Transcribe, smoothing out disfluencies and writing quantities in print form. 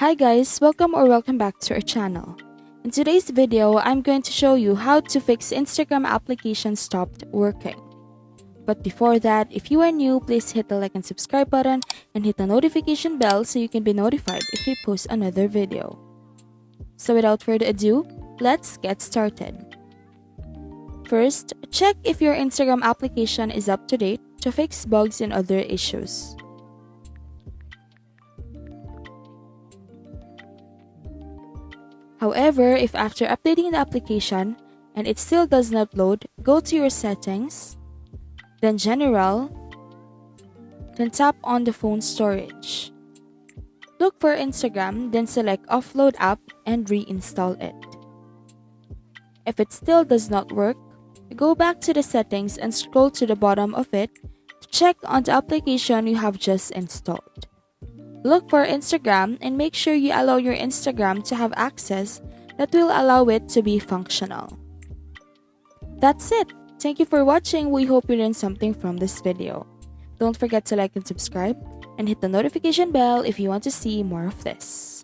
Hi guys, welcome back to our channel. In today's video, I'm going to show you how to fix Instagram application stopped working. But before that, if you are new, please hit the like and subscribe button and hit the notification bell so you can be notified if we post another video. So without further ado, let's get started. First, check if your Instagram application is up to date to fix bugs and other issues. However, if after updating the application and it still does not load, go to your settings, then general, then tap on the phone storage. Look for Instagram, then select offload app and reinstall it. If it still does not work, go back to the settings and scroll to the bottom of it to check on the application you have just installed. Look for Instagram and make sure you allow your Instagram to have access that will allow it to be functional. That's it. Thank you for watching. We hope you learned something from this video. Don't forget to like and subscribe and hit the notification bell if you want to see more of this.